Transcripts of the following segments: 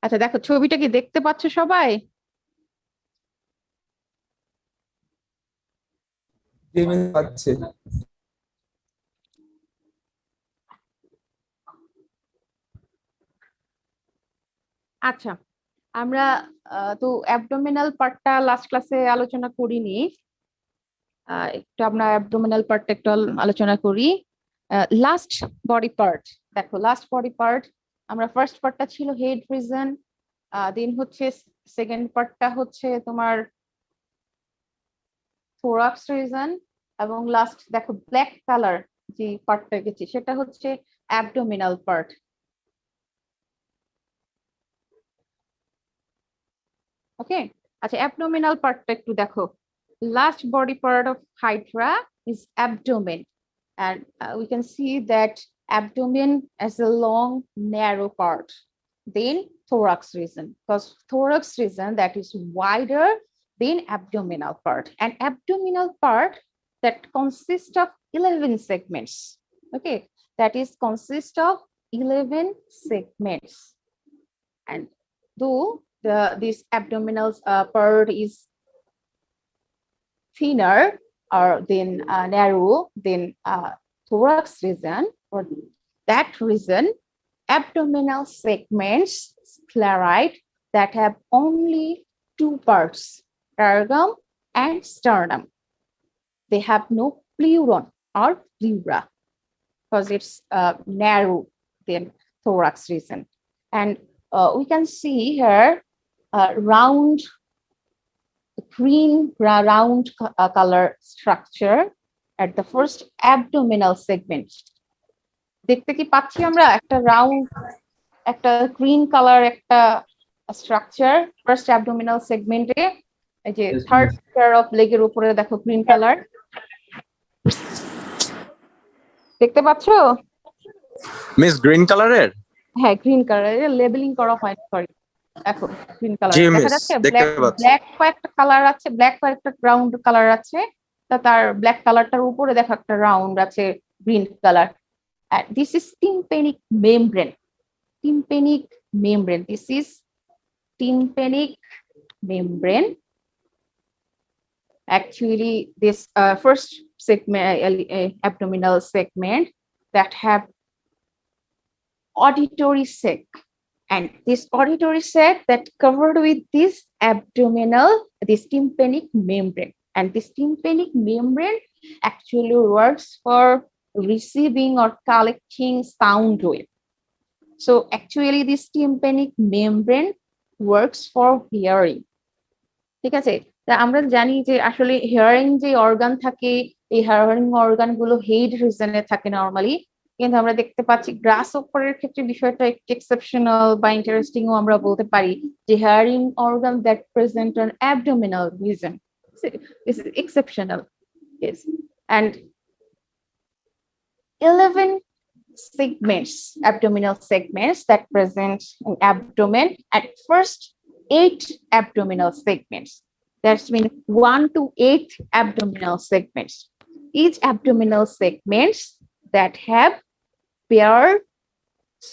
আচ্ছা দেখো ছবিটা কি দেখতে পাচ্ছ সবাই? জি মিস পাচ্ছে। আচ্ছা, আমরা তো অ্যাবডোমিনাল পার্টটা লাস্ট ক্লাসে আলোচনা করিনি। একটু আমরা অ্যাবডোমিনাল পার্টটা একটু আলোচনা করি। লাস্ট বডি পার্ট, দেখো লাস্ট বডি পার্ট আমরা ফার্স্ট পার্টটা ছিল হেড রিজন, দেন হচ্ছে সেকেন্ড পার্টটা হচ্ছে তোমার থোরাক্স রিজন, এবং লাস্ট দেখো ব্ল্যাক কালার যে পার্টটা গেছে সেটা হচ্ছে অ্যাবডোমিনাল পার্ট। ওকে, আচ্ছা অ্যাবডোমিনাল পার্টটা একটু দেখো। Last body part of Hydra is abdomen, and we can see that abdomen as a long, narrow part. Then thorax region, because thorax region that is wider than abdominal part, and abdominal part that consists of 11 segments. Okay, that is consist of 11 segments, and though this abdominal part is thinner or then narrow than thorax region, or that region abdominal segments sclerite that have only two parts, diaphragm and sternum. They have no pleuron or pleura because it's narrow than thorax region. And we can see here round green round color structure at the first abdominal segment. দেখতে কি পাচ্ছি আমরা একটা round, একটা green colour একটা structure first abdominal সেগমেন্টে। এই যে থার্ড পেয়ার অফ লেগের উপরে দেখো গ্রিন কালার দেখতে পাচ্ছো? মিস গ্রিন কালারের? হ্যাঁ গ্রিন কালারের, লেবেলিং করা হয়, সরি। দেখো গ্রিন কালার জি দেখা মিস, যাচ্ছে, দেখতে পাচ্ছি। ব্ল্যাক কয়েকটা কালার আছে, ব্ল্যাক কয়েকটা গ্রাউন্ড কালার আছে, তার ব্ল্যাক কালারটার উপরে দেখো একটা রাউন্ড আছে green colour. This is tympanic membrane. Tympanic membrane. This is tympanic membrane. Actually, this first segment, abdominal segment that have auditory sac, and this auditory sac that covered with this abdominal, this tympanic membrane, and this tympanic membrane actually works for receiving or collecting sound wave. So actually this tympanic membrane works for hearing. ঠিক আছে, তা আমরা জানি যে আসলে hearing যে organ থাকে, এই হিয়ারিং অর্গান গুলো হেড রিজনে থাকে নরমালি, কিন্তু আমরা দেখতে পাচ্ছি গ্রাসহপারের ক্ষেত্রে বিষয়টা একটু এক্সেপশনাল বা ইন্টারেস্টিংও আমরা বলতে পারি, যে hearing organ that present on abdominal reason is exceptional. Yes, and 11 segments, abdominal segments that present in abdomen, at first 8 abdominal segments. That's mean 1 to 8 abdominal segments. Each abdominal segments that have paired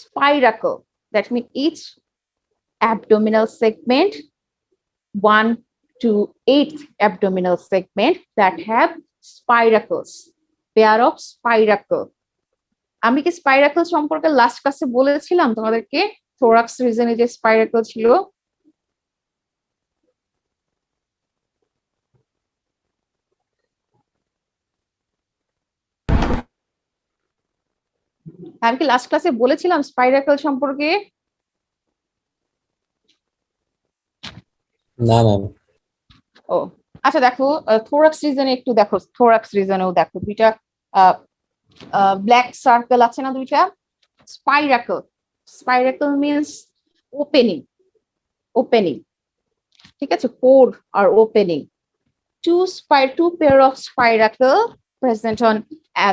spiracle. That means each abdominal segment 1 to 8 abdominal segment that have spiracles, pair of spiracle. আমি কি spiracle সম্পর্কে last ক্লাসে বলেছিলাম তোমাদেরকে? Thorax রিজনে যে spiracle ছিল, আমি কি লাস্ট ক্লাসে বলেছিলাম স্পাইরাকল সম্পর্কে? না না। ও আচ্ছা, দেখো থোরাক্স রিজনে একটু দেখো, থোরাক্স রিজনেও দেখো দুইটা ব্ল্যাক সার্কেল আছে না দুইটা, spiracle. Spiracle means opening, opening, ঠিক আছে, পোর আর opening. Two pair of spiracle present on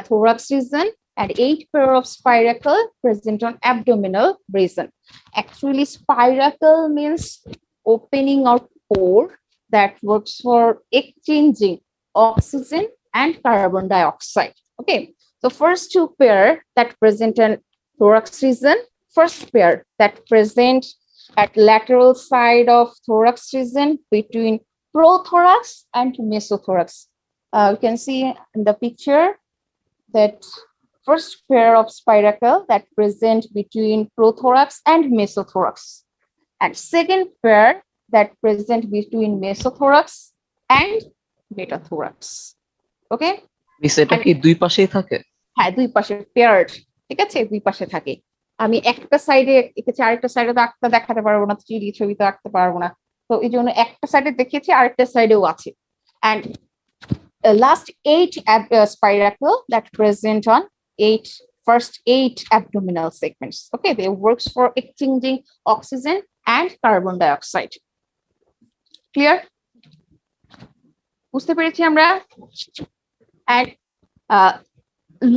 thorax region and 8 pair of spiracle present on abdominal region. Actually, spiracle means opening or pore that works for exchanging oxygen and carbon dioxide. Okay, so first two pair that present on thorax region, first pair that present at lateral side of thorax region between prothorax and mesothorax. You can see in the picture that first pair of spiracle that present between prothorax and mesothorax, and second pair that present between mesothorax and metathorax. Okay? Miss এটা কি দুই পাশেই থাকে? হ্যাঁ, দুই পাশে paired, ঠিক আছে, দুই পাশে থাকে। আমি একটা সাইডে এঁকেছি, আরেকটা সাইডে তো আঁকতে দেখাতে পারবো না, থ্রি ছবি তো আঁকতে পারবো না, তো এই জন্য একটা সাইডে দেখিয়েছি, আরেকটা সাইডেও আছে। And last 8 spiracle that present on first 8 abdominal segments. Okay, they works for exchanging oxygen and carbon dioxide. Clear? বুঝতে পেরেছি আমরা? And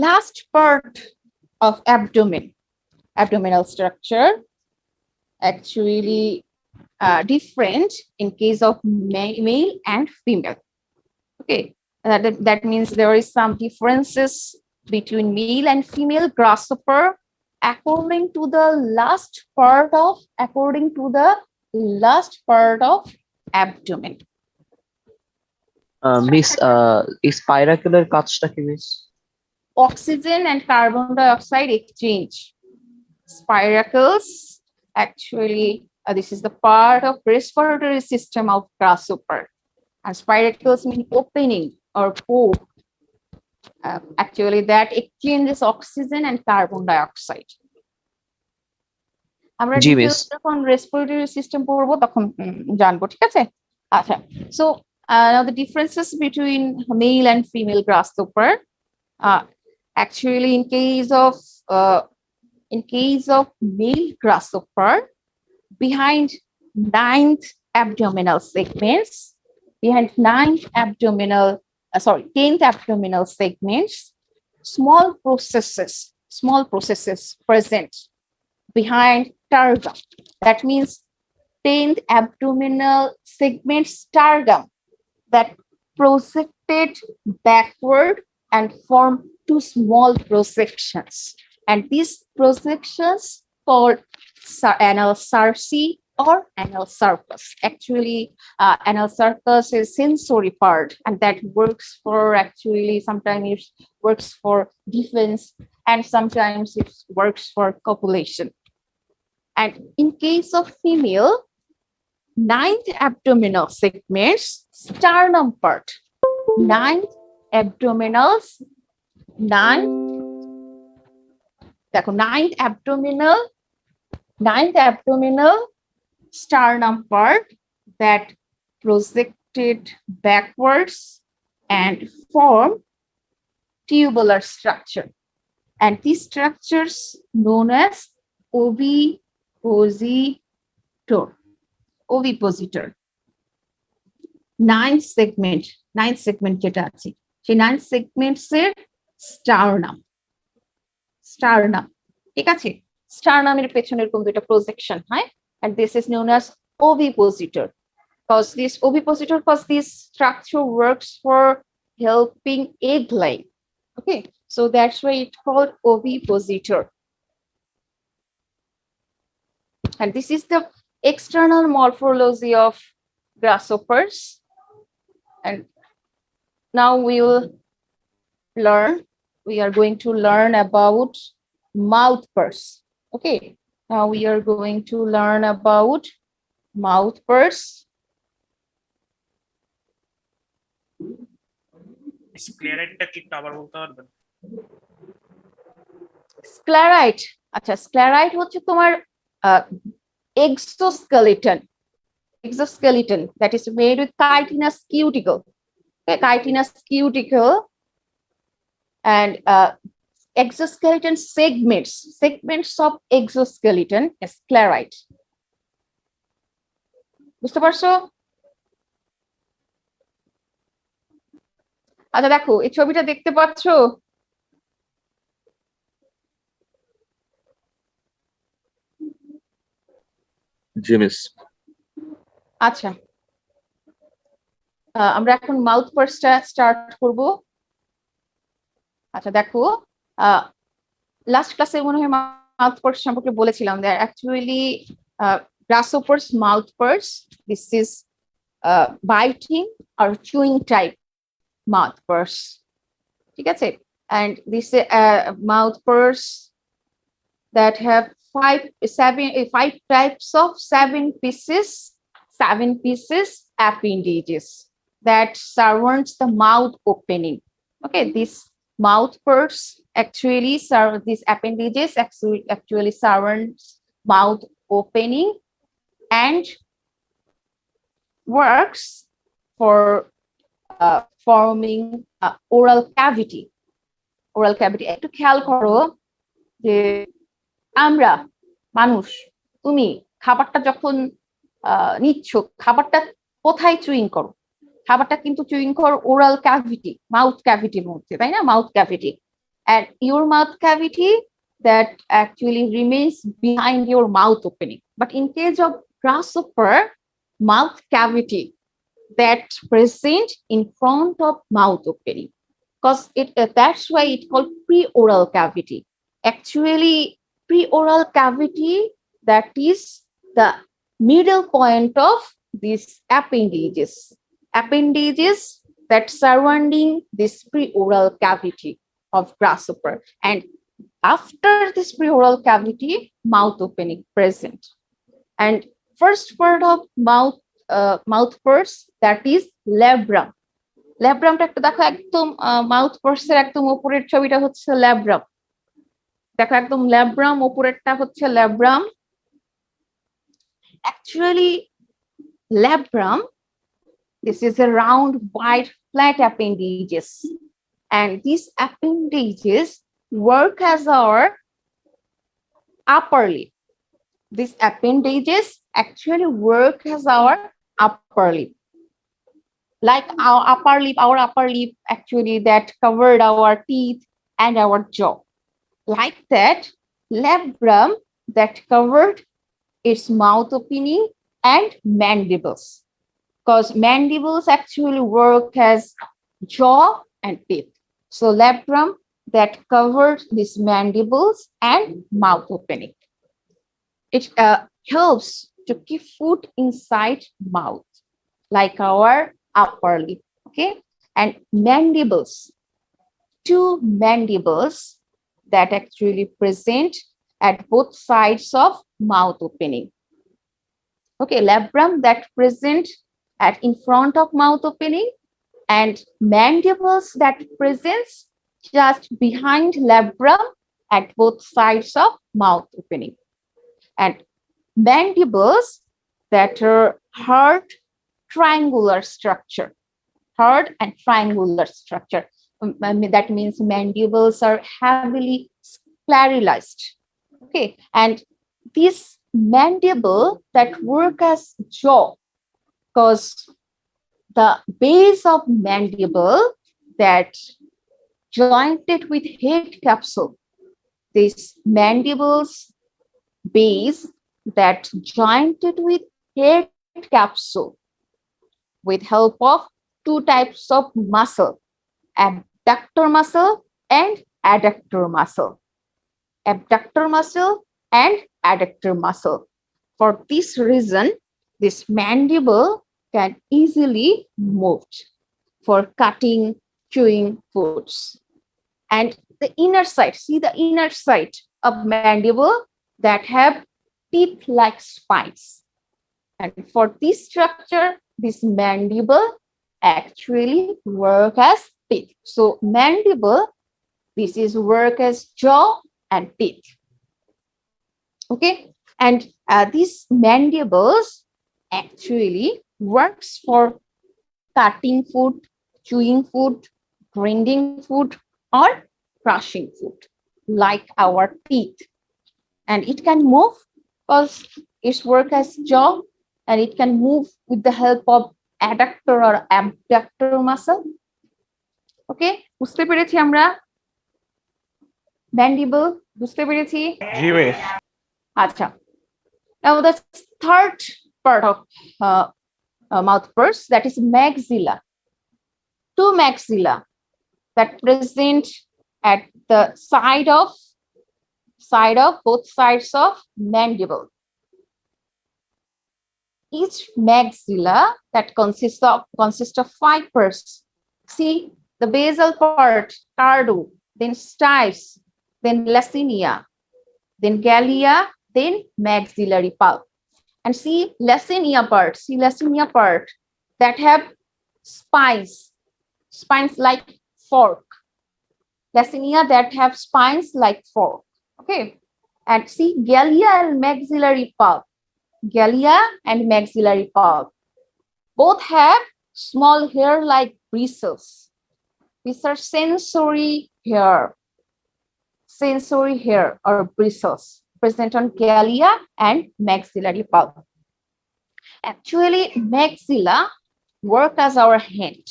last part of abdominal structure actually different in case of male and female. Okay, that means there is some differences between male and female grasshopper according to the last part of abdomen. Miss স্পাইরাকেলের কাজটা কি Miss? Oxygen and carbon dioxide exchange. Spiracles actually this is the part of respiratory system of grasshopper, and spiracles mean opening or pore, actually that exchanges oxygen and carbon dioxide. আমরা যখন respiratory system পড়বো তখন জানবো, ঠিক আছে? আচ্ছা, so now the differences between male and female grasshopper. Actually, in case of male grasshopper, behind 10th abdominal segments, small processes present behind targum. That means 10th abdominal segment targum that projected backward and form two small projections, and these projections called anal cerci or anal surface. Actually, anal surface is sensory part, and that works for sometimes it works for defense, and sometimes it works for copulation. And in case of female, 9th abdominal segments, sternum part, 9th abdominal sternum part that projected backwards and form tubular structure, and these structures known as ovipositor. Ninth segment যেটা আছে সেই 9 segments এর sternum, ঠিক আছে? স্টারনামের পেছনে এরকম দুটো projection হয়, and this is known as ovipositor, because this structure works for helping egg laying. Okay, so that's why it's called ovipositor. And this is the external morphology of grasshoppers. And now we are going to learn about mouth purse. Okay, now we are going to learn about mouth purse. স্ক্লেরাইটটা কি আবার বলতে পারবেন? Sclerite, আচ্ছা, sclerite হচ্ছে তোমার exoskeleton that is made with chitinous cuticle. Okay, chitinous cuticle and exoskeleton segments of exoskeleton is sclerite. বুঝতে পারছো? আচ্ছা, দেখো এই ছবিটা দেখতে পাচ্ছো? জি মিস। আচ্ছা, আমরা এখন মাউথ পার্সটা স্টার্ট করব। আচ্ছা, দেখো লাস্ট ক্লাসে মনে হয় মাউথ পার্স সম্পর্কে বলেছিলাম যে actually Grasshopper's mouth purse. This is biting or chewing type mouth purse. ঠিক আছে? And this mouth purse that have five types of seven pieces appendages that surrounds the mouth opening. Okay, this mouth purse actually these appendages actually surrounds mouth opening and works for forming oral cavity. একটু খেয়াল করো যে আমরা মানুষ, তুমি খাবারটা যখন নিচ্ছ, খাবারটা কোথায় চুইং করো? খাবারটা কিন্তু চুইং করো ওরাল ক্যাভিটি, মাউথ ক্যাভিটির মধ্যে, তাই না? Mouth cavity, and your mouth cavity that actually remains behind your mouth opening. But in case of grasshopper, mouth cavity that present in front of mouth opening, because that's why it's called pre-oral cavity. Actually, pre-oral cavity, that is the middle point of these appendages that surrounding this pre-oral cavity of grasshopper, and after this pre-oral cavity, mouth opening present. And first part of mouth purse, that is labrum. ল্যাব্রামটা একটু দেখো, একদম mouth পার্সের একদম উপরের ছবিটা হচ্ছে labrum. দেখো একদম labrum, উপরেরটা হচ্ছে labrum. Actually, labrum, this is a round, wide, flat appendages, and these appendages work as our upper lip. These appendages actually work as our upper lip. Like our upper lip actually that covered our teeth and our jaw. Like that, labrum that covered its mouth opening and mandibles, because mandibles actually work as jaw and teeth. So labrum that covered these mandibles and mouth opening. It helps to keep food inside mouth, like our upper lip. Okay, and mandibles, two mandibles that actually present at both sides of mouth opening. Okay, labrum that present in front of mouth opening, and mandibles that presents just behind labrum at both sides of mouth opening. And mandibles that are hard triangular structure, hard and triangular structure. That means mandibles are heavily scleralized. Okay, and this mandible that work as jaw, because the base of mandible that jointed with head capsule, this mandible's base that jointed with head capsule with help of two types of muscle, abductor muscle and adductor muscle. Abductor muscle and adductor muscle. For this reason, this mandible can easily moved for cutting, chewing foods. And the inner side, see the inner side of mandible that have teeth-like spines. And for this structure, this mandible actually work as teeth. So mandible, this is work as jaw and teeth. Okay, and these mandibles actually works for cutting food, chewing food, grinding food, or crushing food, like our teeth. And it can move because its work as jaw, and it can move with the help of adductor or abductor muscle. Okay, বুঝতে পেরেছি আমরা mandible, বুঝতে পেরেছি? জি miss. আচ্ছা, now the third part of mouth purse, that is maxilla. Two maxilla that present at the side of both sides of mandible. each maxilla that consists of fibers. See the basal part, cardo, then stipes, then lacinia, then gallia, then maxillary pulp. And see lacinia part that have spines like fork. Lacinia that have spines like fork. Okay. And see gallia and maxillary pulp. Gallia and maxillary pulp both have small hair-like bristles. These are sensory hair or bristles present on gallia and maxillary pulp. Actually, maxilla work as our hand.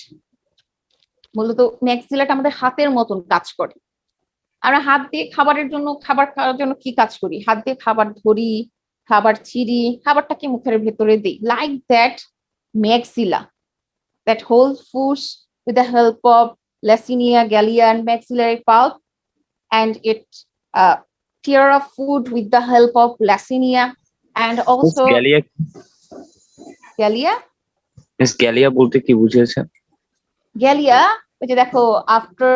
মূলত ম্যাক্সিলাটা আমাদের হাতের মতন কাজ করে। আমরা হাত দিয়ে খাবার খাওয়ার জন্য কি কাজ করি? হাত দিয়ে খাবার ধরি, খাবার চিরি, খাবারটাকে মুখের ভেতরে দিই। Like that maxilla that holds foods with the help of lacinia, gallia, and maxillary pulp, and it tear of food with the help of lacinia and also gallia. Miss galea বলতে কি বুঝিয়েছেন? গ্যালিয়া ওই যে দেখো after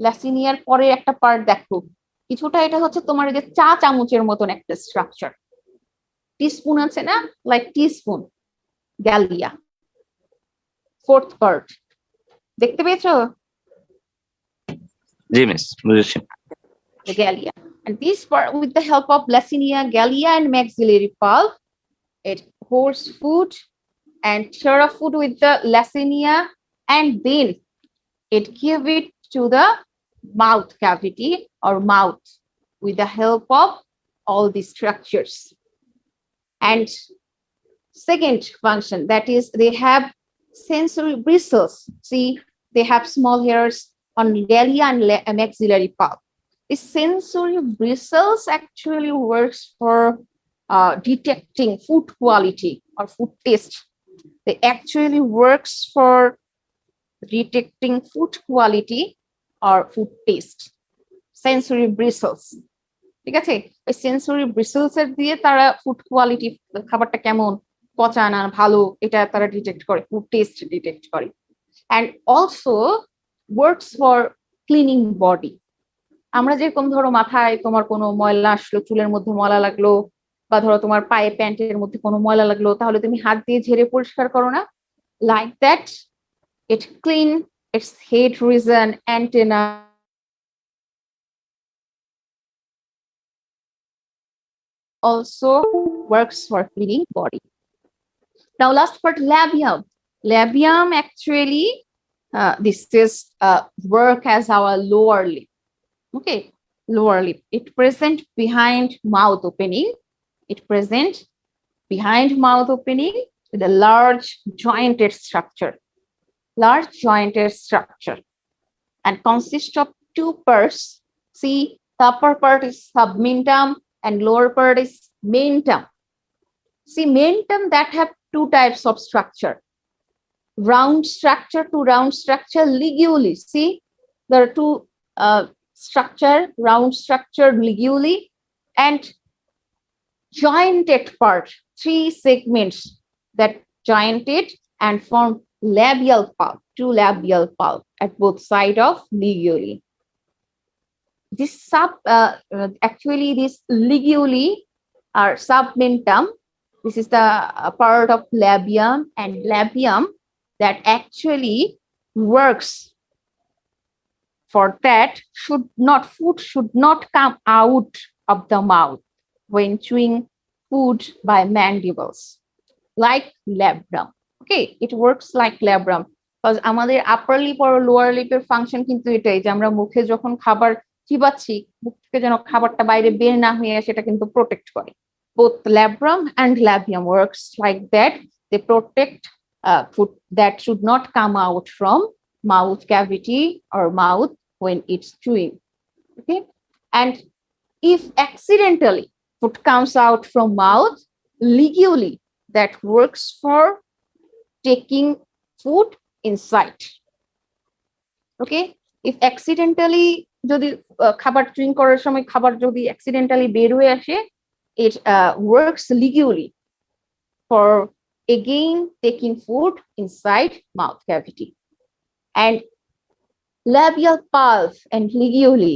ল্যাসিনিয়ার পরে একটা part দেখো কিছুটা, এটা হচ্ছে তোমার যে চা চামচের মতন একটা স্ট্রাকচার। টিস্পুন আছে না, like teaspoon, galea fourth part দেখতে পেয়েছো? জি মিস, বুঝেছি। The gallia, and this part with the help of lacinia, gallia, and maxillary pulp, it holds food and tear of food with the lacinia, and then it give it to the mouth cavity or mouth with the help of all these structures. And second function, that is they have sensory bristles. See, they have small hairs on gallia and maxillary pulp. The sensory bristles actually works for detecting food quality or food taste. They actually works for detecting food quality or food taste. Sensory bristles. ঠিক আছে, ওই sensory ব্রিসেলস এর দিয়ে তারা food quality, খাবারটা কেমন, পচা না ভালো, এটা তারা ডিটেক্ট করে, ফুড টেস্ট ডিটেক্ট করে। And also works for cleaning body. আমরা যেরকম ধরো মাথায় তোমার কোনো ময়লা আসলো, চুলের মধ্যে ময়লা লাগলো, বা ধরো তোমার পায়ে প্যান্টের মধ্যে কোনো ময়লা লাগলো, তাহলে তুমি হাত দিয়ে ঝেড়ে পরিষ্কার করো না? Like that it clean its head region, antenna, also works for cleaning body. Now last part, labium. Labium actually this is work as our lower lip. Okay, lower lip. It present behind mouth opening. It present behind mouth opening with a large jointed structure. And consists of two parts. See, the upper part is submentum and lower part is mentum. See, mentum that have two types of structure. Round structure to round structure liguli. See, there are two structure, round structure liguli, and jointed part, three segments that jointed and form labial pulp, two labial pulp at both sides of liguli. This actually this liguli are submentum. This is the part of labium, and labium that actually works for that food should not come out of the mouth when chewing food by mandibles, like labrum. Okay, it works like labrum because আমাদের upper lip or lower lip এর function কিন্তু এটাই যে আমরা মুখে যখন খাবার চিবাচ্ছি, মুখ থেকে যেন খাবারটা বাইরে বের না হয়ে সেটা কিন্তু প্রোটেক্ট করে। Both labrum and labium works like that. They protect food that should not come out from mouth cavity or mouth when it's chewing. Okay, and if accidentally food comes out from mouth, liguli that works for taking food inside. Okay, if accidentally যদি খাবার chewing করার সময় খাবার যদি accidentally বের হয়ে আসে, it works liguli for again taking food inside mouth cavity. And labial pulp and liguli,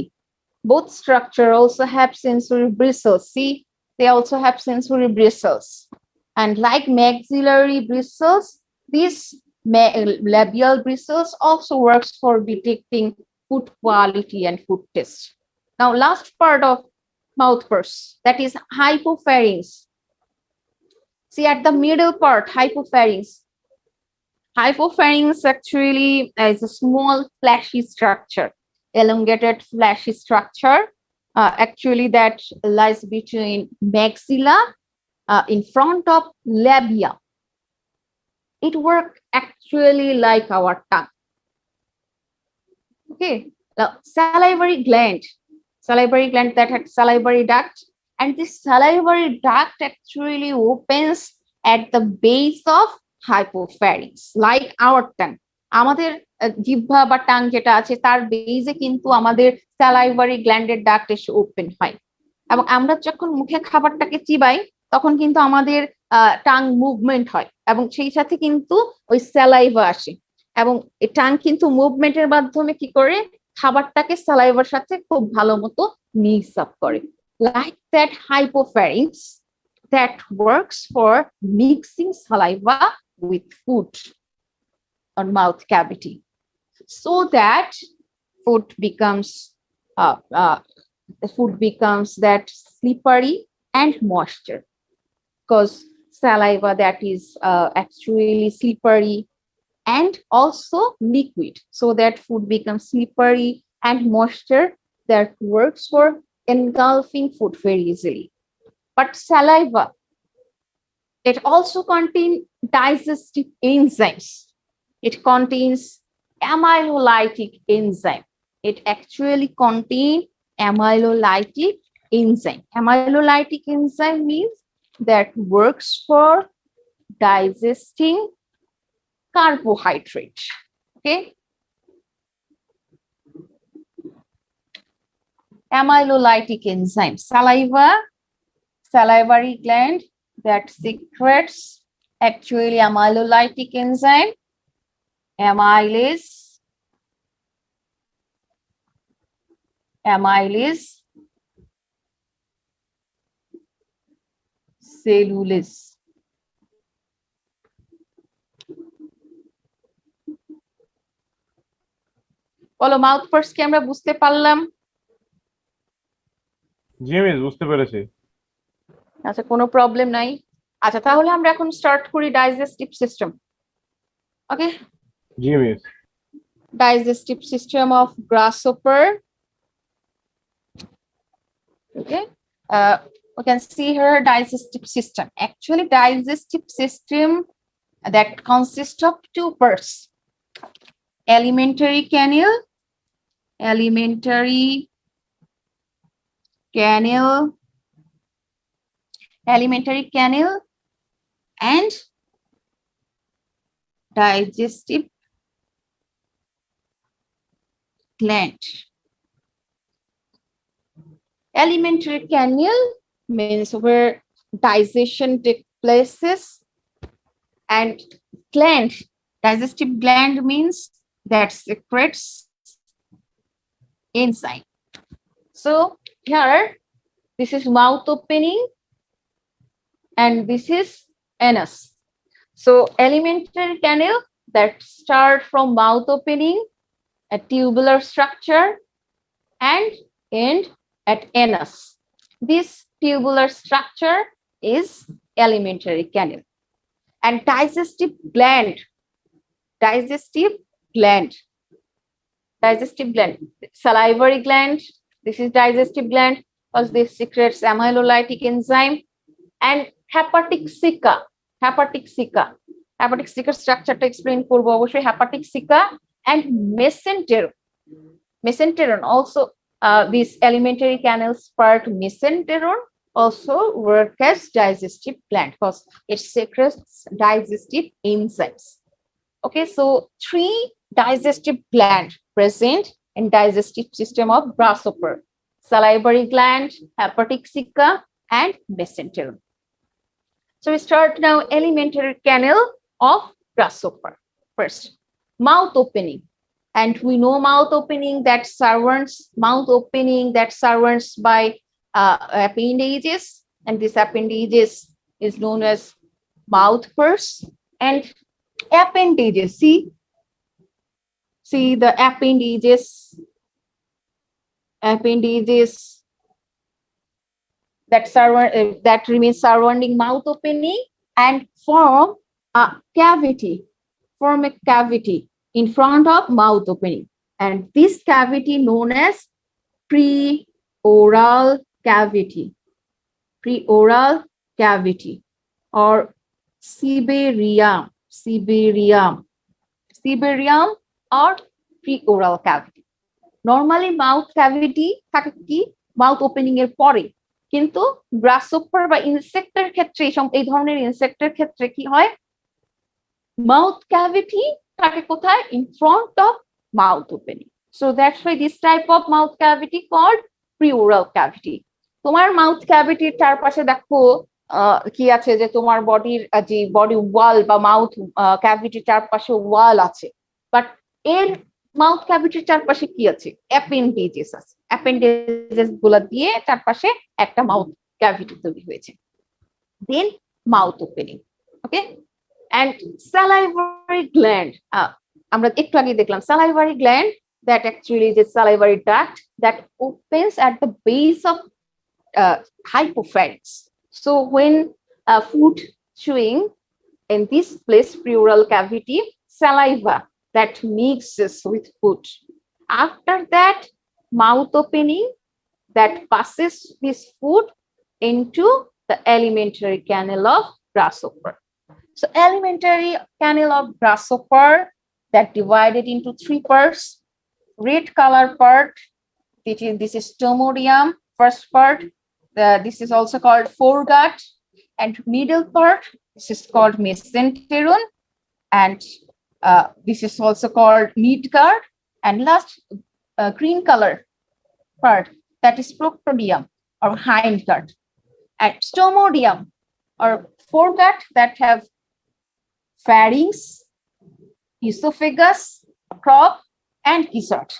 both structure also have sensory bristles. See, they also have sensory bristles. And like maxillary bristles, these labial bristles also works for detecting food quality and food taste. Now, last part of mouth purse, that is hypopharynx. See, at the middle part, hypopharynx. Hypopharynx actually is a small fleshy structure, elongated fleshy structure, actually that lies between maxilla in front of labia. It works actually like our tongue. Okay, now salivary gland that had salivary duct, and this salivary duct actually opens at the base of hypopharynx, like our tongue. আমাদের জিহ্বা বা tongue যেটা আছে তার বেজে কিন্তু আমাদের salivary গ্ল্যান্ডের duct এসে ওপেন হয়, এবং আমরা যখন মুখে খাবারটাকে চিবাই তখন কিন্তু আমাদের টাং মুভমেন্ট হয় এবং সেই সাথে কিন্তু ওই স্যালাইভা আসে, এবং এই টাং কিন্তু মুভমেন্টের মাধ্যমে কি করে খাবারটাকে স্যালাইভার সাথে খুব ভালো মতো মিক্স আপ করে। Like that hypopharynx that works for mixing saliva with food on mouth cavity, so that food becomes that slippery and moisture, because saliva that is actually slippery and also liquid, so that food becomes slippery and moisture that works for engulfing food very easily. But saliva, it also contains digestive enzymes. It contains amylolytic enzyme. It actually contains amylolytic enzyme. Amylolytic enzyme means that works for digesting carbohydrate. Okay. Amylolytic enzyme. Salivary gland that secretes actually amylolytic enzyme, amylase, cellulase. বলো mouth first কি আমরা বুঝতে পারলাম? জি miss, বুঝতে পেরেছি। আচ্ছা, কোনো problem নাই। আচ্ছা, তাহলে আমরা এখন স্টার্ট করি digestive system. Okay, G miss. digestive system of grasshopper. Okay, we can see her digestive system. Actually, digestive system that consists of two parts: alimentary canal, and digestive gland. Alimentary canal means where digestion takes places, and gland, digestive gland means that secretes enzyme. So here, this is mouth opening and this is anus. So alimentary canal that start from mouth opening, a tubular structure, and end at anus. This tubular structure is alimentary canal. And digestive gland, salivary gland, this is digestive gland because this secretes amylolytic enzyme, and hepatic ceca structure to explain করব অবশ্যই। hepatic ceca and mesenteron also, this alimentary canals part mesenteron also work as digestive gland because it secretes digestive enzymes. Okay, so 3 digestive gland present in digestive system of grasshopper: salivary gland, hepatic ceca, and mesenteron. So we start now alimentary canal of grasshopper. First, mouth opening. And we know mouth opening that servants by appendages, and this appendages is known as mouth purse. And appendages, see the appendages that remain surrounding mouth opening and form a cavity in front of mouth opening, and this cavity known as preoral cavity or Siberium or preoral cavity. Normally mouth cavity থাকে কি mouth opening এর পরে, কিন্তু গ্রাসহপার বা ইনসেক্টের ক্ষেত্রে এই ধরনের ইনসেক্টের ক্ষেত্রে কি হয়, মাউথ ক্যাভিটি থাকে কোথায়, in front of mouth opening. So that's why this type of mouth cavity called preoral cavity. তোমার মাউথ ক্যাভিটির চারপাশে দেখো কি আছে, যে তোমার বডির যে বডি ওয়াল বা মাউথ ক্যাভিটির চারপাশে ওয়াল আছে, বাট এর মাউথ ক্যাভিটির চারপাশে কি আছে, অ্যাপেন্ডেজেস আছে। অ্যাপেন্ডেজেস গুলা দিয়ে চারপাশে একটা মাউথ ক্যাভিটি তৈরি হয়েছে। Then mouth opening, okay. And salivary gland, আমরা একটু আগে দেখলাম salivary gland, that actually is a salivary duct that opens at the base of hypopharynx. So when food chewing in this place, pleural cavity, saliva that mixes with food. After that, mouth opening that passes this food into the alimentary canal of grasshopper. So alimentary canal of grasshopper that divided into three parts. Red color part, this is stomodium, first part. This is also called foregut, and middle part, this is called mesenteron, and this is also called midgut, and last green color part, that is proctodium or hindgut, and stomodium or foregut that have pharynx, esophagus, crop, and gizzard.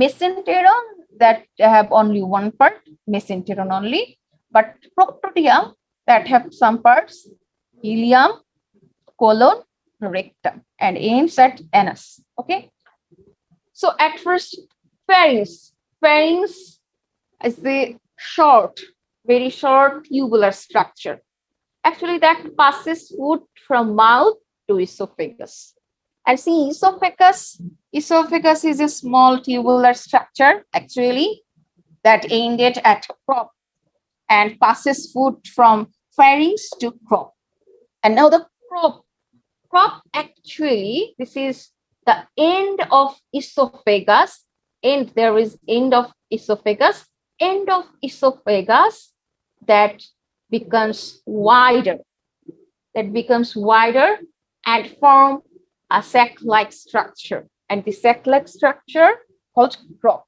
Mesenteron that have only one part, mesenteron only, but proctodium that have some parts, ileum, colon, rectum, and ends at anus. Okay. So at first, pharynx is the very short tubular structure. Actually, that passes food from mouth to esophagus. And see, esophagus is a small tubular structure actually that ended at crop and passes food from pharynx to crop. And now the crop actually, this is the end of esophagus, and there is end of esophagus that becomes wider and form a sac-like structure, and the sac-like structure called crop.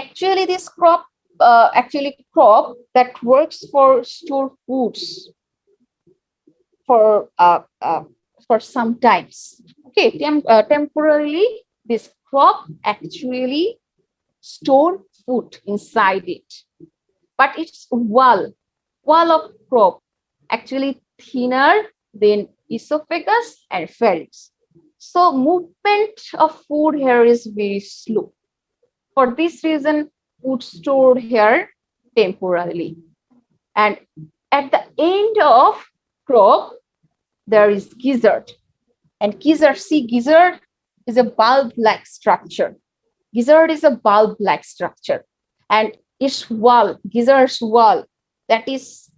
Actually, this crop that works for store foods for some times. Okay, temporarily, this crop actually store food inside it, but its wall of crop actually thinner than esophagus and pharynx. So movement of food here is very slow. For this reason, food stored here temporarily. And at the end of crop, there is gizzard. And gizzard is a bulb-like structure. And its gizzard's wall, that is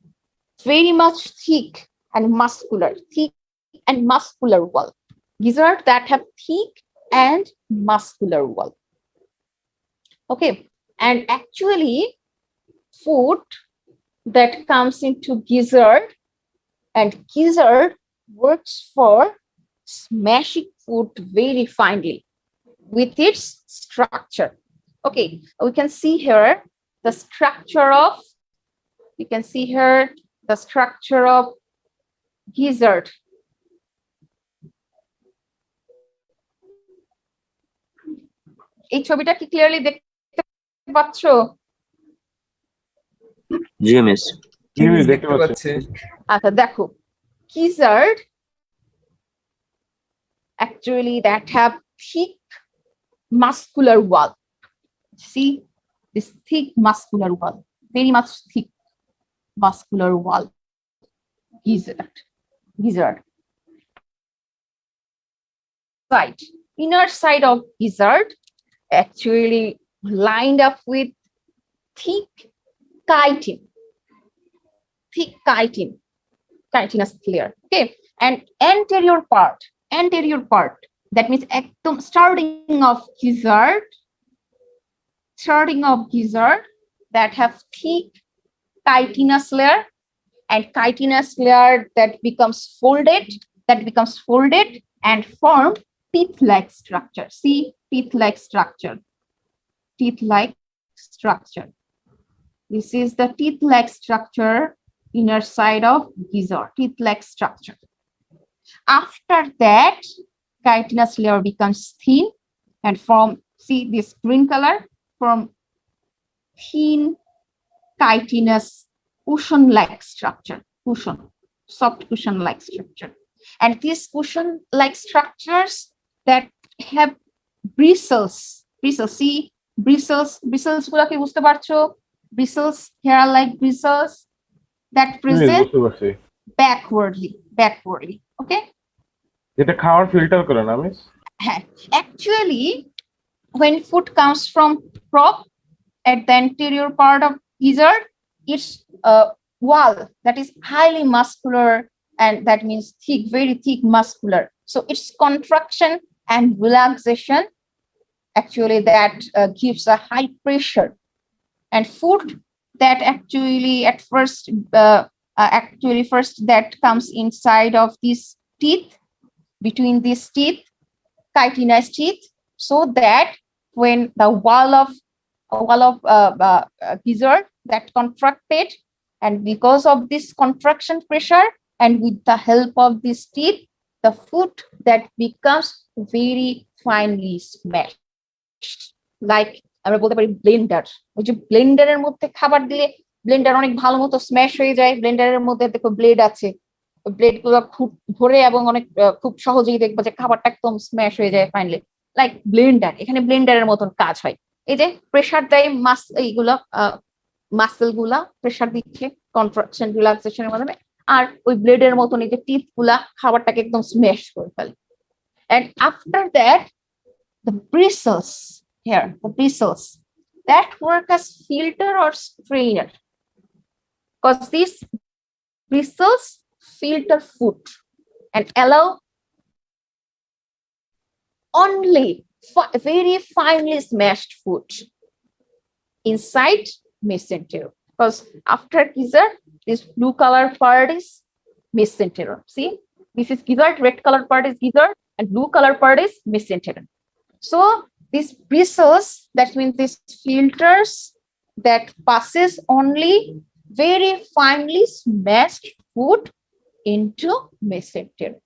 very much thick and muscular wall. Gizzard that have thick and muscular wall. Okay, and actually food that comes into gizzard, and gizzard works for smashing food very finely with its structure. Okay, we can see here the structure of, the structure of gizzard. এই ছবিটা কি clearly দেখতে পাচ্ছ? জি miss. জি miss দেখতে দেখতে পাচ্ছি। পাচ্ছি। আচ্ছা দেখো, gizzard actually that have thick muscular wall. See this thick muscular wall, very much thick muscular wall. Gizzard. Side, inner side of gizzard actually lined up with thick chitin. Thick chitinous layer. Okay, and anterior part, that means একদম starting of gizzard that have thick chitinous layer, and chitinous layer that becomes folded and form teeth-like structure. See, teeth-like structure. This is the teeth-like structure, inner side of gizzard, teeth-like structure. After that, chitinous layer becomes thin and form, see this green color, from thin chitinous cushion-like structure, soft cushion-like structure. And these cushion-like structures that have bristles, see bristles গুলা কি বুঝতে পারছো? Bristles, hair-like bristles that present বুঝতে পারছি। backwardly. Okay. যেটা খাওয়ার filter করে না miss? Actually, when food comes from crop at the anterior part of gizzard, its wall that is highly muscular, and that means thick, very thick muscular. So its contraction and relaxation actually that gives a high pressure, and food that actually at first that comes inside of these teeth, between these teeth, chitinous teeth, so that when the wall of gizzard that contracted, and because of this contraction pressure and with the help of this teeth, the food that becomes very finely smashed, like আমরা বলতে পারি Blender. ওই যে ব্লেন্ডারের মধ্যে খাবার দিলে Blender অনেক ভালো মতো স্ম্যাশ হয়ে যায়। ব্লেন্ডারের মধ্যে দেখো ব্লেড আছে, ব্লেড গুলো খুব ধরে এবং অনেক খুব সহজেই দেখবো যে খাবারটা একদম স্ম্যাশ হয়ে যায় ফাইনালি, লাইক ব্লেন্ডার। এখানে ব্লেন্ডারের মতন কাজ হয়। এই যে প্রেসার দেয় এইগুলো মাসেল গুলা প্রেসার দিচ্ছে কন্ট্রাকশন রিল্যাক্সেশনের মাধ্যমে, আর ওই ব্লেডের মতন এই যে টিথ গুলা খাবারটাকে একদম স্ম্যাশ করে ফেলে। And after that, the bristles here, that work as filter or strainer, because these bristles filter food and allow only very finely smashed food inside mesenteric. Because after gizzard, this blue color part is mesenteric. See, this is gizzard, red color part is gizzard, and blue color part is mesenteric. So these bristles, that means these filters that passes only very finely smashed food into mesenteric.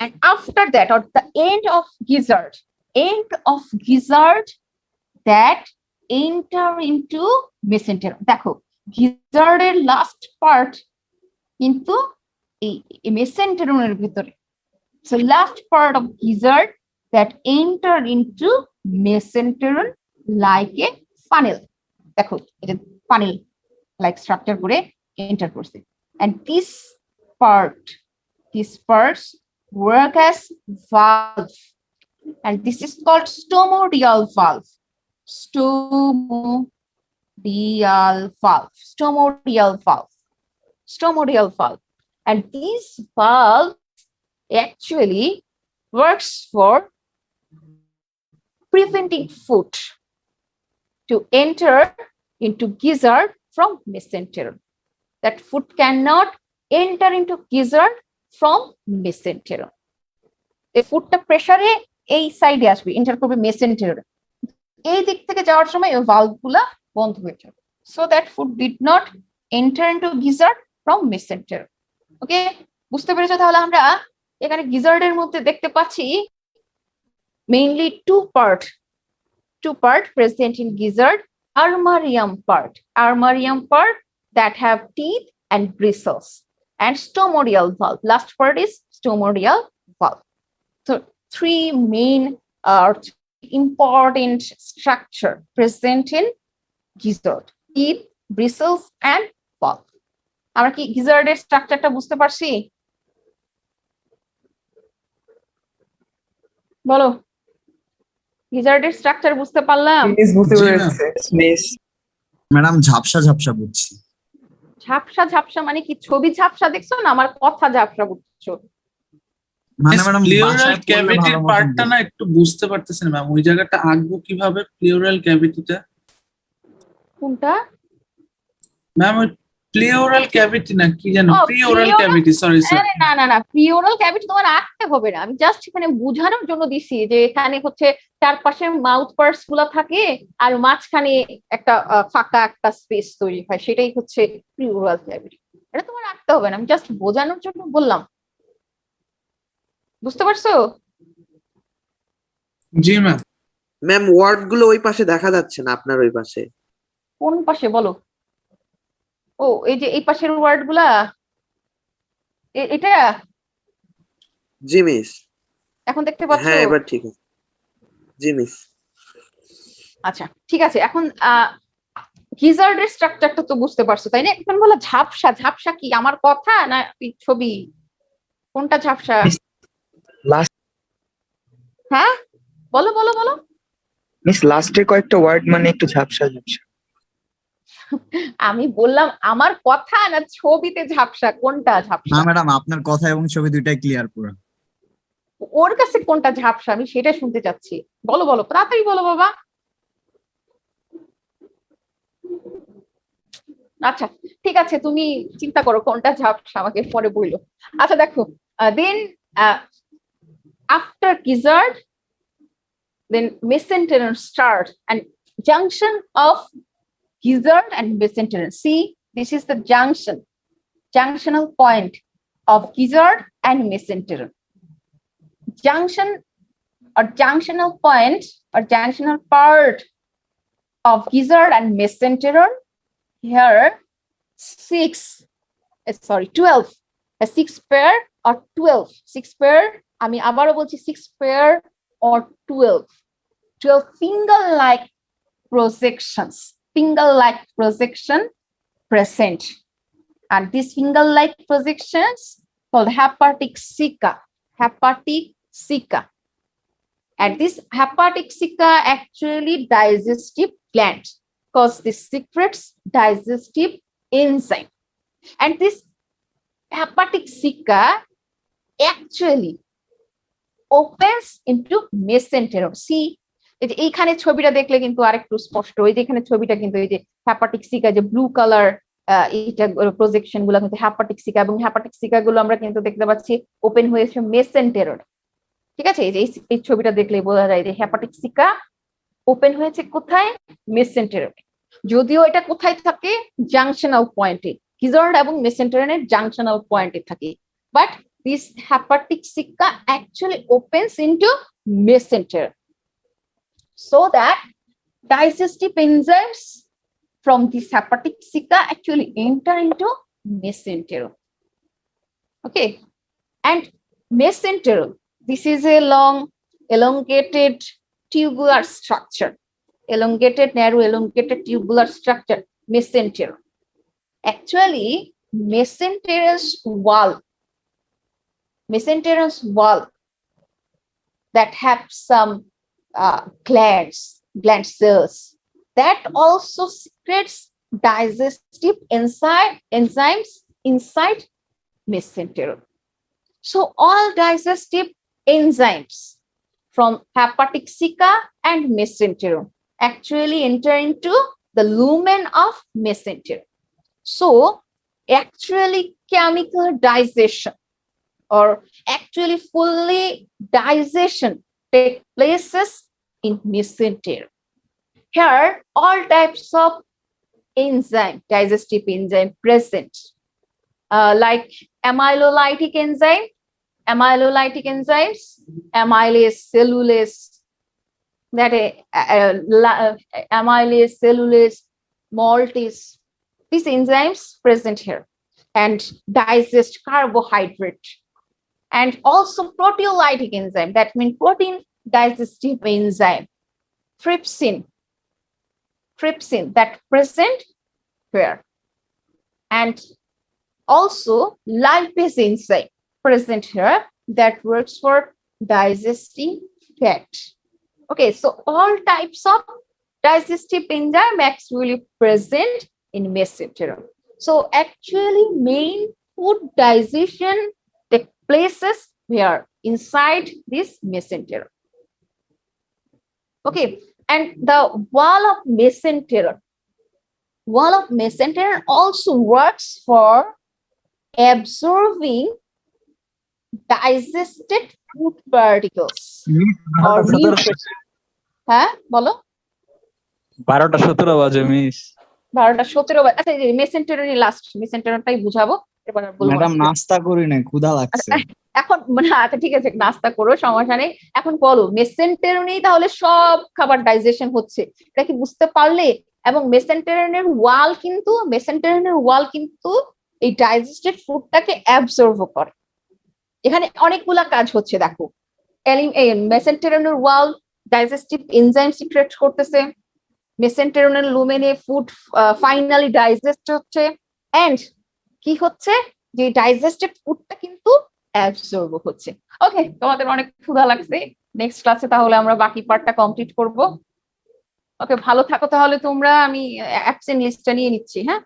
And after that, or the end of gizzard that enter into mesenteric. দেখো gizzardের last part কিন্তু এই mesenteric ভিতরে. So last part of gizzard that enter into mesenteric like a funnel. দেখো এটা funnel like structure করে enter করছে. And this parts work as valve, and this is called stomodial valve. Stomodial valve. And this valve actually works for preventing food to enter into gizzard from mesenteric. That food cannot enter into gizzard from mesenteric. The foodটা প্রেসারে এই সাইডে আসবে, enter করবে mesenteric. এই দিক থেকে যাওয়ার সময় ওই ভালভ গুলা বন্ধ হয়ে যাবে, so that food did not enter into gizzard from mesentery. ওকে, বুঝতে পেরেছো? তাহলে আমরা এখানে গিজার্ডের মধ্যে দেখতে পাচ্ছি mainly two part present in gizzard. Armarium part that have teeth and bristles, and stomoreal valve. Last part is stomoreal valve. So three main important structure present in gizzard: teeth, bristles, and valve. আমরা কি গিজার্ডের স্ট্রাকচারটা বুঝতে পারছি? বলো, গিজার্ডের structure বুঝতে পারলাম? Miss বুঝতে জি ma'am. পেরেছে মিস। ম্যাডাম ঝাপসা ঝাপসা বুঝছি। ঝাপসা মানে কি? ছবি ঝাপসা দেখছো না, আমার কথা ঝাপসা বুঝছো? মানে ম্যাডাম প্লিওরাল বাসায় পড়লে ক্যাভিটির ভালো মতন পার্টটা না একটু বুঝতে পারতেছেন ম্যাম, ওই জায়গাটা আঁকবো কিভাবে প্লিওরাল ক্যাভিটিটা? কোনটা? ম্যাম ওই প্লিওরাল ক্যাভিটি না কি জানো, ও, প্রিওরাল pleural- ক্যাভিটি, সরি আরে না, প্রিওরাল ক্যাভিটি তোমার আঁকতে হবে না, আমি জাস্ট এখানে বোঝানোর জন্য দিছি যে এখানে হচ্ছে চারপাশে মাউথ পার্টস গুলা থাকে আর মাঝখানে একটা ফাঁকা একটা স্পেস তৈরি হয়, সেটাই হচ্ছে প্রিওরাল ক্যাভিটি। এটা তোমার আঁকতে হবে না, আমি জাস্ট বোঝানোর জন্য বললাম। বুঝতে পারছো? জি ম্যাম। ম্যাম ওয়ার্ড গুলো ওই পাশে দেখা যাচ্ছে না, আপনার ওই পাশে। কোন পাশে বলো? ও, এই যে এই পাশের ওয়ার্ড গুলা, এটা জি মিস। এখন দেখতে পাচ্ছ? হ্যাঁ এবার ঠিক আছে। জি মিস। আচ্ছা ঠিক আছে, এখন গিজার্ডের স্ট্রাকচারটা তো বুঝতে পারছো তাই না? এখন বলো ঝাপসা কি আমার কথা না এই ছবি? কোনটা ঝাপসা? লাস্ট হ্যাঁ বলো। মিস লাস্টের কয়েকটা ওয়ার্ড মানে একটু ঝাপসা ঝাপসা। আমি বললাম আমার কথা না ছবিতে ঝাপসা, কোনটা ঝাপসা? না ম্যাডাম আপনার কথা এবং ছবি দুইটাই ক্লিয়ার পুরো। ওর কাছে কোনটা ঝাপসা আমি সেটা শুনতে চাচ্ছি। বলো তাড়াতাড়ি বলো বাবা। আচ্ছা ঠিক আছে, তুমি চিন্তা করো কোনটা ঝাপসা, আমাকে পরে বললো। আচ্ছা দেখো, দেন after gizzard, then mesenteric start and junction of gizzard and mesenteric. See, this is the junctional point of gizzard and mesenteric. Junction or junctional point or junctional part of gizzard and mesenteric. Here 12, a 6 pair or 12, 6 pair. আমি আবারও বলছি 6 pair or 12 finger-like projection present, and these finger-like projections called hepatic ceca, and this hepatic ceca actually digestive gland because this secretes digestive enzyme, and this hepatic ceca actually opens into mesenteric. See, এইখানে ছবিটা দেখলে কিন্তু আরেকটু স্পষ্ট, এই যে এখানে ছবিটা কিন্তু এই যে হেপাটিক সিকা, যে ব্লু কালার এটা প্রজেকশন গুলো কিন্তু হেপাটিক সিকা, এবং হেপাটিক সিকা গুলো আমরা কিন্তু দেখতে পাচ্ছি ওপেন হয়েছে মেসেন্টেরর। ঠিক আছে, এই ছবিটা দেখলে বোঝা যায় যে হেপাটিক সিকা ওপেন হয়েছে কোথায়? মেসেন্টেরর। যদিও এটা কোথায় থাকে? জাংশনাল পয়েন্টে, গিজার্ড এবং মেসেন্টেরনের জাংশনাল পয়েন্টে থাকে, but this hepatic ceca actually opens into mesentery so that digestive enzymes from this hepatic ceca actually enter into mesentery. Okay, and mesentery, this is a long elongated tubular structure, narrow elongated tubular structure, mesentery. Actually mesenterous wall that have some gland cells that also secretes digestive enzymes inside mesentery. So all digestive enzymes from hepatic ceca and mesentery actually enter into the lumen of mesentery. So actually chemical digestion or actually fully digestion take places in mesentery. Here all types of enzyme, digestive enzyme present, like amylolytic enzyme, amylolytic enzymes, amylase, cellulase, that amylase, cellulase, maltase, these enzymes present here, and digest carbohydrate, and also proteolytic enzyme, that means protein digestive enzyme, trypsin, that present here, and also lipase enzyme present here that works for digesting fat. Okay, so all types of digestive enzyme actually present in mesenterum. So actually main food digestion takes places where inside this mesenterum. Okay, and the wall of mesenterum also works for absorbing digested food particles or nutrients. হ্যাঁ বলো 12:17 বাজে miss 12:17 আচ্ছা mesentery last মেসেন্টারটাই বুঝাবো এরপর আর বলবো madam না। নাস্তা করি নাই, ক্ষুধা লাগছে। এখন মানে আচ্ছা ঠিক আছে নাস্তা করো সমস্যা নেই, এখন বলো মেসেন্টেরনেই তাহলে সব খাবার ডাইজেশন হচ্ছে, এটা কি বুঝতে পারলে? এবং মেসেন্টেরনের ওয়াল কিন্তু এই ডাইজেস্টেড ফুডটাকে অ্যাবজর্ব করে। এখানে অনেকগুলা কাজ হচ্ছে দেখো, মেসেন্টেরনের ওয়াল ডাইজেস্টিভ এনজাইম সিক্রেট করতেছে, মেসেন্টেরনের লুমেনে ফুড ফাইনালি ডাইজেস্ট হচ্ছে, এন্ড কি হচ্ছে যে ডাইজেস্টেড ফুডটা কিন্তু অ্যাবজর্ব হচ্ছে। ওকে, তোমাদের অনেক ক্ষুধা লাগছে, নেক্সট ক্লাসে তাহলে আমরা বাকি পার্টটা কমপ্লিট করব। ওকে, ভালো থাকো তাহলে তোমরা, আমি অ্যাবসেন্ট লিস্টটা নিয়ে নিচ্ছি। হ্যাঁ।